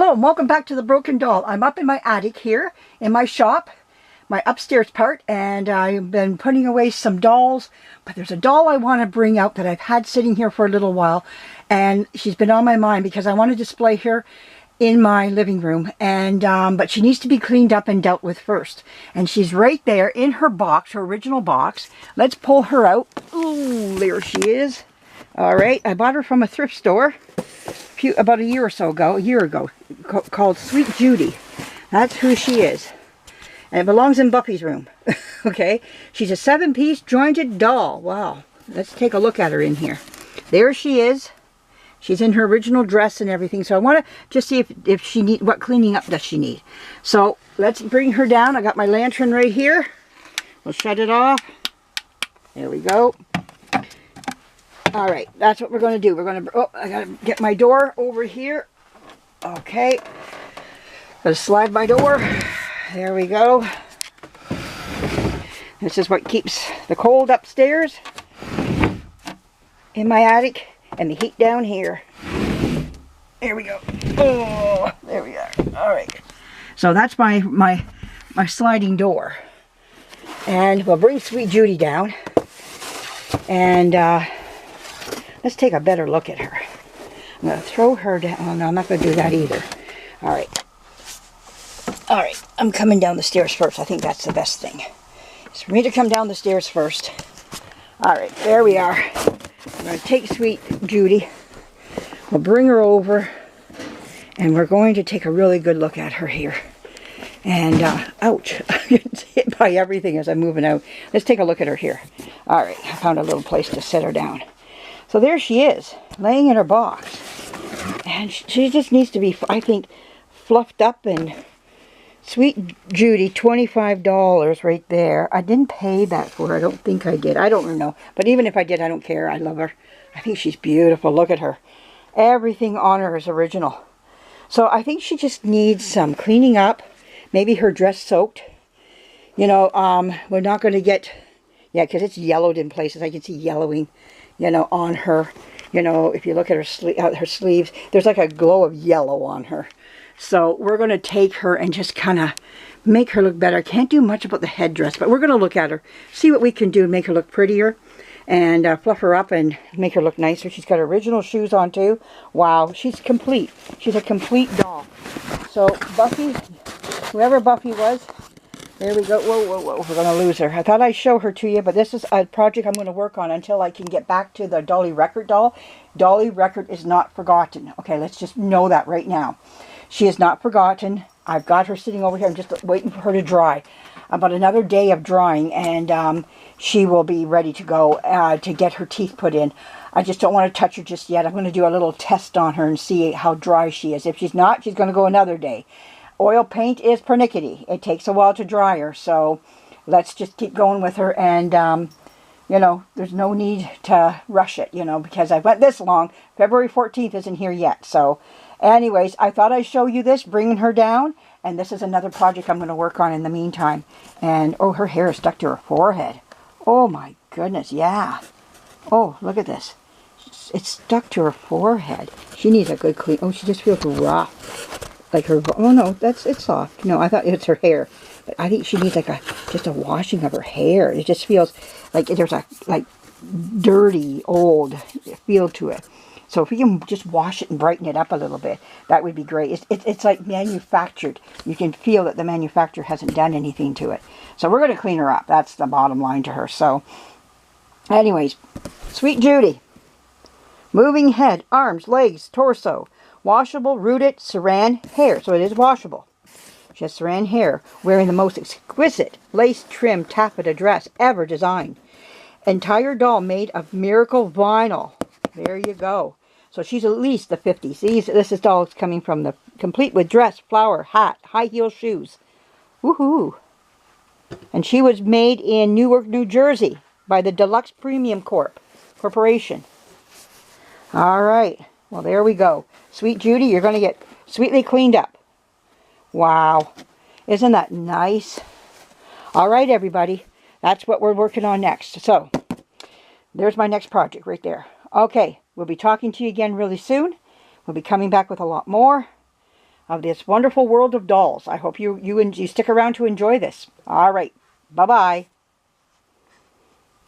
Hello and welcome back to the Broken Doll. I'm up in my attic here in my shop, my upstairs part, and I've been putting away some dolls, but there's a doll I want to bring out that I've had sitting here for a little while, and she's been on my mind because I want to display her in my living room, and but she needs to be cleaned up and dealt with first. And she's right there in her box, her original box. Let's pull her out. Ooh, there she is. All right, I bought her from a thrift store about a year ago, called Sweet Judy. That's who she is. And it belongs in Buffy's room. Okay, she's a 7-piece jointed doll. Wow, let's take a look at her in here. There she is. She's in her original dress and everything. So I want to just see if she needs, what cleaning up does she need. So let's bring her down. I got my lantern right here. We'll shut it off. There we go. All right, that's what we're going to do. We're going to, oh, I got to get my door over here. Okay. Got to slide my door. There we go. This is what keeps the cold upstairs in my attic and the heat down here. There we go. Oh, there we are. All right. So that's my sliding door. And we'll bring Sweet Judy down. And let's take a better look at her. I'm going to throw her down. Oh, no, I'm not going to do that either. All right. All right. I'm coming down the stairs first. I think that's the best thing. It's for me to come down the stairs first. All right. There we are. I'm going to take Sweet Judy. We'll bring her over. And we're going to take a really good look at her here. And, ouch. I'm getting hit by everything as I'm moving out. Let's take a look at her here. All right. I found a little place to set her down. So there she is, laying in her box. And she just needs to be, I think, fluffed up. And Sweet Judy, $25 right there. I didn't pay that for her. I don't think I did. I don't know. But even if I did, I don't care. I love her. I think she's beautiful. Look at her. Everything on her is original. So I think she just needs some cleaning up. Maybe her dress soaked. You know, we're not going to get, yeah, because it's yellowed in places. I can see yellowing, you know, on her. You know, if you look at her sleeves, there's like a glow of yellow on her. So we're going to take her and just kind of make her look better. I can't do much about the headdress, but we're going to look at her, see what we can do to make her look prettier, and fluff her up and make her look nicer. She's got original shoes on too. Wow, she's complete. She's a complete doll. So Buffy, whoever Buffy was, there we go. Whoa, whoa, whoa. We're going to lose her. I thought I'd show her to you, but this is a project I'm going to work on until I can get back to the Dolly Record doll. Dolly Record is not forgotten. Okay, let's just know that right now. She is not forgotten. I've got her sitting over here. I'm just waiting for her to dry. About another day of drying, and she will be ready to go to get her teeth put in. I just don't want to touch her just yet. I'm going to do a little test on her and see how dry she is. If she's not, she's going to go another day. Oil paint is pernickety. It takes a while to dry her, so let's just keep going with her. And, you know, there's no need to rush it, you know, because I went this long. February 14th isn't here yet. So, anyways, I thought I'd show you this, bringing her down. And this is another project I'm going to work on in the meantime. And, oh, her hair is stuck to her forehead. Oh, my goodness, yeah. Oh, look at this. It's stuck to her forehead. She needs a good clean. Oh, she just feels rough. Like her, oh no, it's soft. No, I thought it's her hair. But I think she needs like just a washing of her hair. It just feels like there's a dirty, old feel to it. So if we can just wash it and brighten it up a little bit, that would be great. It's like manufactured. You can feel that the manufacturer hasn't done anything to it. So we're going to clean her up. That's the bottom line to her. So anyways, Sweet Judy. Moving head, arms, legs, torso. Washable, rooted, saran hair. So it is washable. She has saran hair, wearing the most exquisite lace trim taffeta dress ever designed. Entire doll made of miracle vinyl. There you go. So she's at least the 50s. This is doll coming from the complete with dress, flower, hat, high heel shoes. Woohoo! And she was made in Newark, New Jersey by the Deluxe Premium Corporation. All right. Well, there we go. Sweet Judy, you're going to get sweetly cleaned up. Wow. Isn't that nice? All right, everybody. That's what we're working on next. So, there's my next project right there. Okay. We'll be talking to you again really soon. We'll be coming back with a lot more. of this wonderful world of dolls. I hope you stick around to enjoy this. All right. Bye-bye.